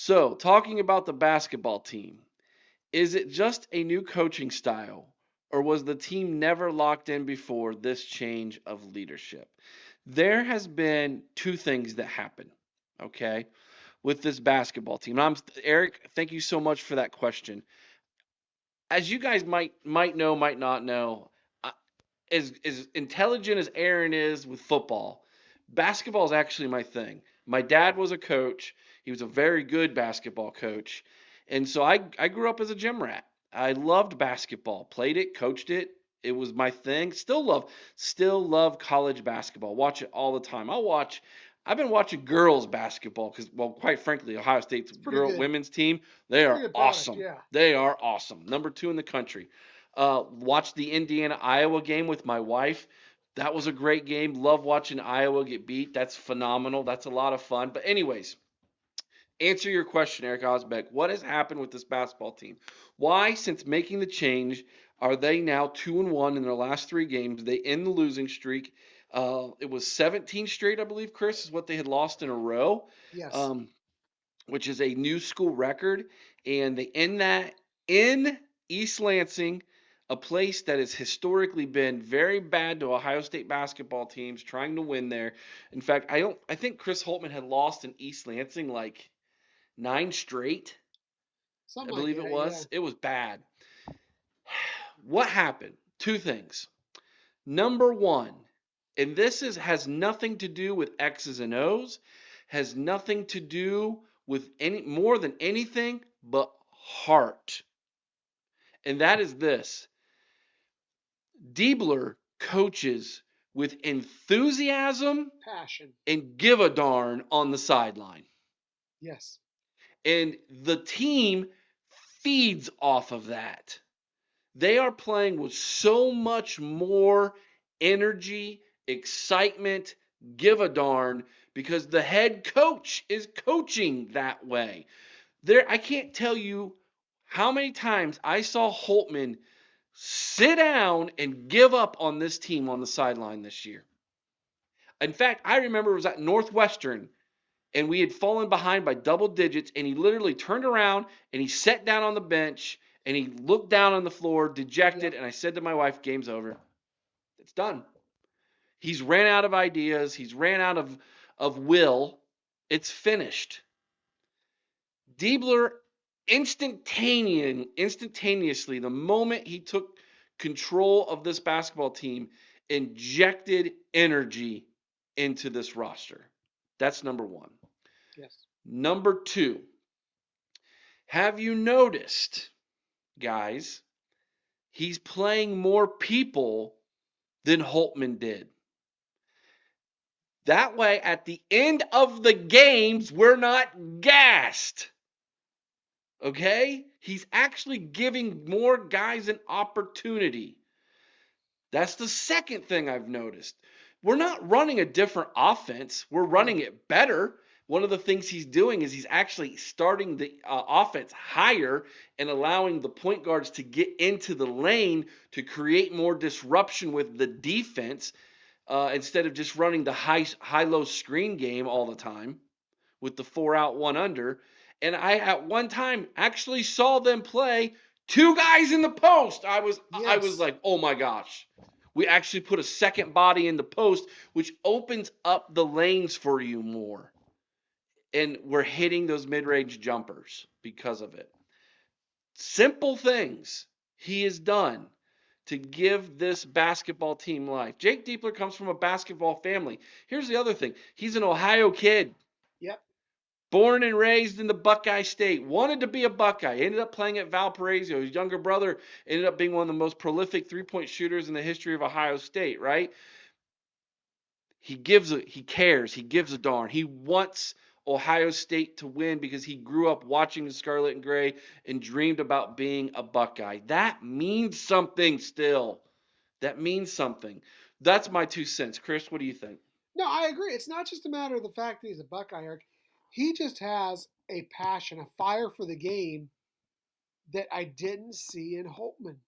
So, talking about the basketball team, is it just a new coaching style, or was the team never locked in before this change of leadership? There has been two things that happen, okay, with this basketball team. Eric, thank you so much for that question. As you guys might know, might not know, uh, as intelligent as Aaron is with football, basketball is actually my thing. My dad was a coach. He was a very good basketball coach. And so I grew up as a gym rat. I loved basketball, played it, coached it. It was my thing. Still love college basketball. Watch it all the time. I've been watching girls basketball because, well, quite frankly, Ohio State's It's pretty good. women's team, they are Pretty good product, awesome. yeah. They are awesome. Number 2 in the country. Watched the Indiana Iowa game with my wife. That was a great game. Love watching Iowa get beat. That's phenomenal. That's a lot of fun. But anyways, answer your question, Eric Osbeck. What has happened with this basketball team? Why, since making the change, are they now 2-1 in their last 3 games? They end the losing streak. It was 17 straight, I believe, Chris, is what they had lost in a row, Yes. um, which is a new school record. And they end that in East Lansing, a place that has historically been very bad to Ohio State basketball teams trying to win there. In fact, I think Chris Holtmann had lost in East Lansing like 9 straight, I Something like believe it that, yeah. was. It was bad. What happened? Two things. Number one, and has nothing to do with X's and O's, has nothing to do with any more than anything but heart. And that is this. Diebler coaches with enthusiasm Passion. and give a darn on the sideline. Yes. And the team feeds off of that. They are playing with so much more energy, excitement, give a darn, because the head coach is coaching that way. I can't tell you how many times I saw Holtmann sit down and give up on this team on the sideline this year. In fact, I remember it was at Northwestern and we had fallen behind by double digits, and he literally turned around and he sat down on the bench and he looked down on the floor dejected, Yep. and I said to my wife, game's over. It's done. He's ran out of ideas. He's ran out of will. It's finished. Diebler instantaneously, the moment he took control of this basketball team, injected energy into this roster. That's number one. Yes. Number two, have you noticed, guys, he's playing more people than Holtmann did? That way, at the end of the games, we're not gassed. Okay? He's actually giving more guys an opportunity. That's the second thing I've noticed. We're not running a different offense, we're running No. it better. One of the things he's doing is he's actually starting the offense higher and allowing the point guards to get into the lane to create more disruption with the defense, instead of just running the high low screen game all the time with the 4 out 1 under. And I at one time actually saw them play two guys in the post. I was Yes. like, "Oh my gosh." We actually put a second body in the post, which opens up the lanes for you more. And we're hitting those mid-range jumpers because of it. Simple things he has done to give this basketball team life. Jake Diebler comes from a basketball family. Here's the other thing. He's an Ohio kid. Yep. Born and raised in the Buckeye State, wanted to be a Buckeye, ended up playing at Valparaiso. His younger brother ended up being one of the most prolific three-point shooters in the history of Ohio State, right? He cares, he gives a darn. He wants Ohio State to win because he grew up watching the Scarlet and Gray and dreamed about being a Buckeye. That means something still. That means something. That's my 2 cents. Chris, what do you think? No, I agree. It's not just a matter of the fact that he's a Buckeye, Eric. He just has a passion, a fire for the game that I didn't see in Holtmann.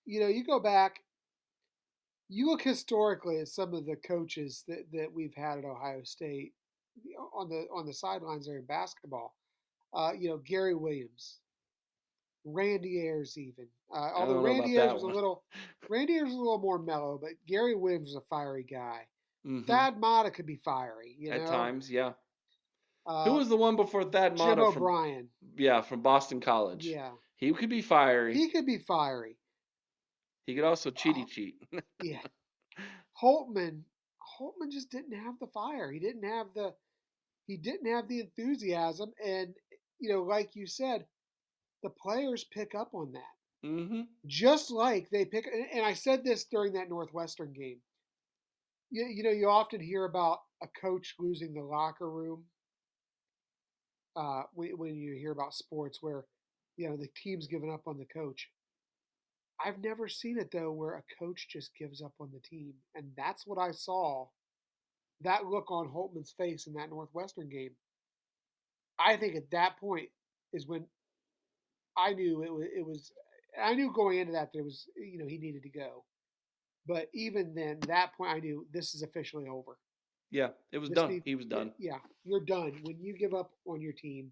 You go back, you look historically at some of the coaches that we've had at Ohio State. on the sidelines there in basketball. Gary Williams, Randy Ayers, even. I Although don't know Randy about Ayers that was a one. little, Randy Ayers was a little more mellow, but Gary Williams was a fiery guy. Mm-hmm. Thad Matta could be fiery, At times, yeah. Who Uh, was the one before Thad Jim Matta O'Brien, from Boston College? yeah, He could be fiery. he could be fiery. He could also Uh, cheat. yeah, Holtmann, Holtmann just didn't have the fire. He didn't have the enthusiasm, and like you said, the players pick up on that. Mm-hmm. Just like they pick, and I said this during that Northwestern game. You often hear about a coach losing the locker room when you hear about sports where the team's given up on the coach. I've never seen it though where a coach just gives up on the team, and that's what I saw. That look on Holtmann's face in that Northwestern game. I think at that point is when I knew it was. I knew going into that it was he needed to go. But even then, that point I knew this is officially over. Yeah, it was This done. needs, He was done. yeah, you're done when you give up on your team,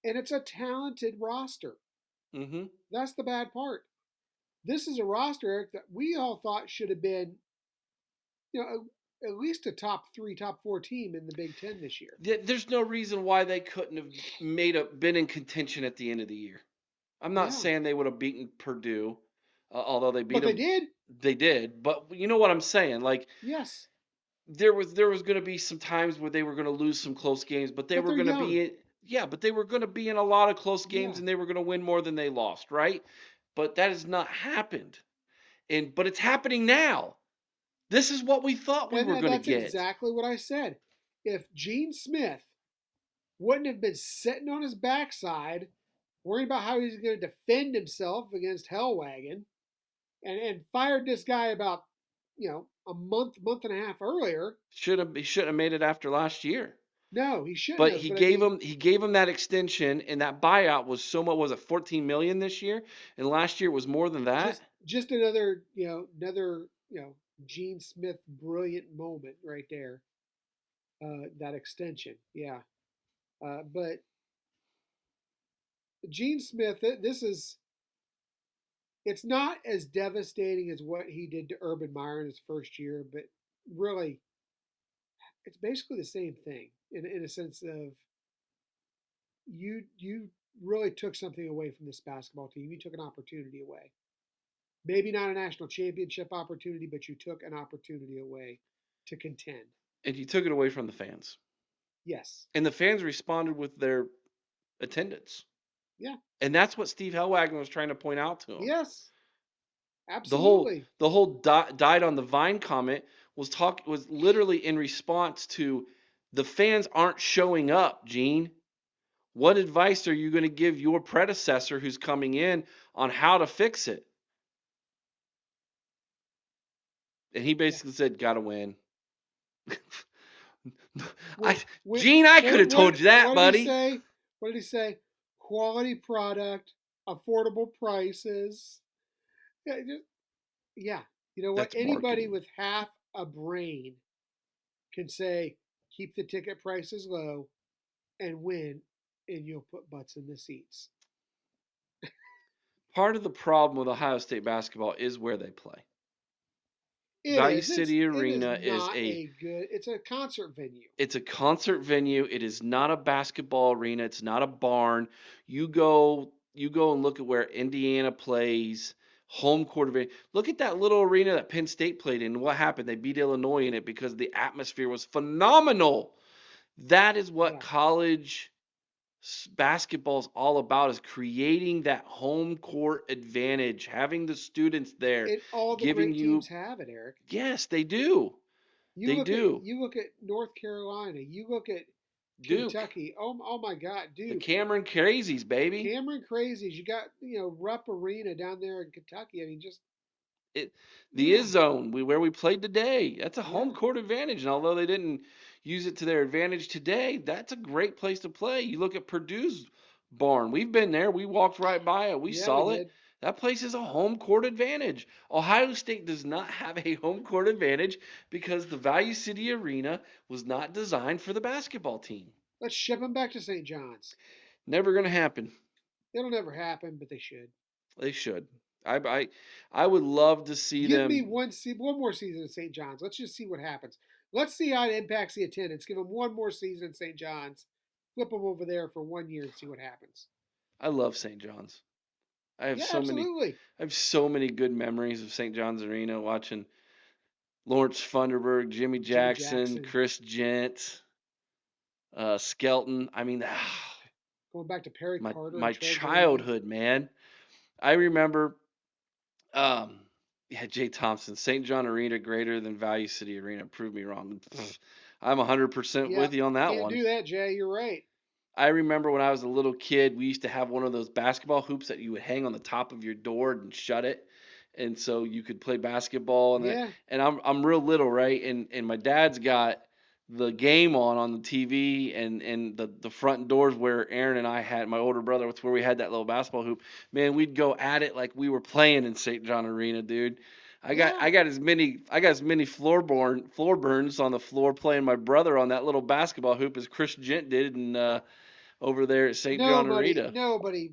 and it's a talented roster. Mm-hmm. That's the bad part. This is a roster, Eric, that we all thought should have been, at least a top three, top four team in the Big Ten this year. There's no reason why they couldn't have been in contention at the end of the year. I'm not Yeah, saying they would have beaten Purdue, although they beat but they them. did. They did, but you know what I'm saying. Like Yes, there was going to be some times where they were going to lose some close games, but they but were they're going to young. be in, yeah, but they were going to be in a lot of close games Yeah, and they were going to win more than they lost, right? But that has not happened. But it's happening now. This is what we thought we were and going to that's get. exactly what I said. If Gene Smith wouldn't have been sitting on his backside, worrying about how he's going to defend himself against Hellwagon, and fired this guy about a month and a half earlier. He shouldn't have made it after last year. No, he shouldn't But have. But I mean, he gave him that extension, and that buyout was so much. Was it 14 million this year? And last year it was more than that. just another Gene Smith brilliant moment right there. That extension, yeah. But Gene Smith, this is it's not as devastating as what he did to Urban Meyer in his first year, but really, it's basically the same thing in a sense of you really took something away from this basketball team. You took an opportunity away. Maybe not a national championship opportunity, but you took an opportunity away to contend. And he took it away from the fans. Yes. And the fans responded with their attendance. Yeah. And that's what Steve Hellwagon was trying to point out to him. Yes. The whole Absolutely. the whole died on the vine comment was literally in response to the fans aren't showing up, Gene. What advice are you going to give your predecessor who's coming in on how to fix it? And he Yeah. basically said, "Gotta win." When, Gene, I could have told you that, what did he buddy. say? What did he say? Quality product, affordable prices. Yeah, yeah. You know what? That's Anybody marketing. with half a brain can say, keep the ticket prices low and win, and you'll put butts in the seats. Part of the problem with Ohio State basketball is where they play. It Value is. City It is Arena is not a good. It's a concert venue. it's a concert venue. It is not a basketball arena. It's not a barn. You go and look at where Indiana plays home court advantage. Look at that little arena that Penn State played in. What happened? They beat Illinois in it because the atmosphere was phenomenal. That is what Yeah. college basketball is all about, is creating that home court advantage, having the students there, And all the giving great you. teams have it, Eric. Yes, they do. You They look at do. you look at North Carolina. You look at Duke, Kentucky. Oh my God, the Duke. Cameron Crazies, baby. Cameron Crazies. You got Rupp Arena down there in Kentucky. I mean, just It, the yeah, is zone, where we played today, that's a home yeah, court advantage. And although they didn't use it to their advantage today, that's a great place to play. You look at Purdue's barn. We've been there. We walked right by it. We yeah. We saw it. did. That place is a home court advantage. Ohio State does not have a home court advantage because the Value City Arena was not designed for the basketball team. Let's ship them back to St. John's. Never going to happen. It'll never happen, but they should. They should. I, I I would love to see Give me them. one more season at St. John's. Let's just see what happens. Let's see how it impacts the attendance. Give them one more season at St. John's. Flip them over there for 1 year and see what happens. I love St. John's. I have Yeah, so many. absolutely. I have so many good memories of St. John's Arena watching Lawrence Funderburg, Jimmy Jimmy Jackson, Jackson. Chris Gent, Skelton. I mean, Going back to Perry my Carter and my Trey Graham. childhood, man. I remember, um, yeah, Jay Thompson, St. John Arena greater than Value City Arena. Prove me wrong. I'm 100% Yeah, with you on that can't one. do that, Jay. You're right. I remember when I was a little kid, we used to have one of those basketball hoops that you would hang on the top of your door and shut it, and so you could play basketball. Yeah. And I'm real little, right? And my dad's got the game on the TV, and the front doors where Aaron and I had my older brother, with where we had that little basketball hoop. Man, we'd go at it like we were playing in St. John Arena, dude. Yeah. I got as many floor burns on the floor playing my brother on that little basketball hoop as Chris Gent did, and over there at St. John Nobody, Arena. nobody,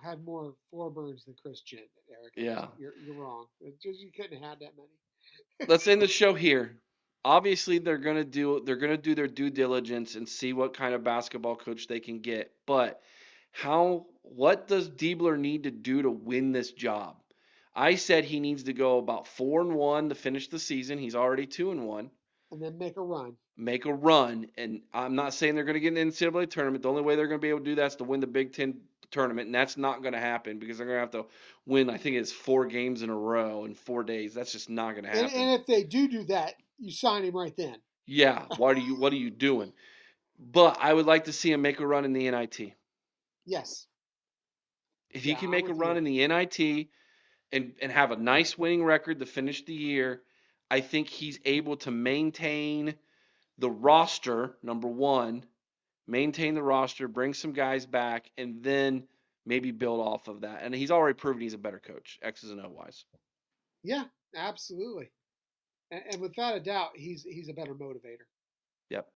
had more floor burns than Chris Gent, Eric. Yeah. You're wrong. It's just you couldn't have had that many. Let's end the show here. Obviously, they're gonna do their due diligence and see what kind of basketball coach they can get. But what does Diebler need to do to win this job? I said he needs to go about 4-1 to finish the season. He's already 2-1. And then make a run. Make a run, and I'm not saying they're going to get in the NCAA tournament. The only way they're going to be able to do that is to win the Big Ten tournament, and that's not going to happen because they're going to have to win. I think it's 4 games in a row in 4 days. That's just not going to happen. And if they do that, you sign him right then. Yeah, what are you doing? But I would like to see him make a run in the NIT. Yes. If he Yeah, can I'm make a with run you. in the NIT and have a nice winning record to finish the year, I think he's able to maintain the roster, number one, maintain the roster, bring some guys back, and then maybe build off of that. And he's already proven he's a better coach, X's and O wise. Yeah, absolutely. And without a doubt, he's a better motivator. Yep.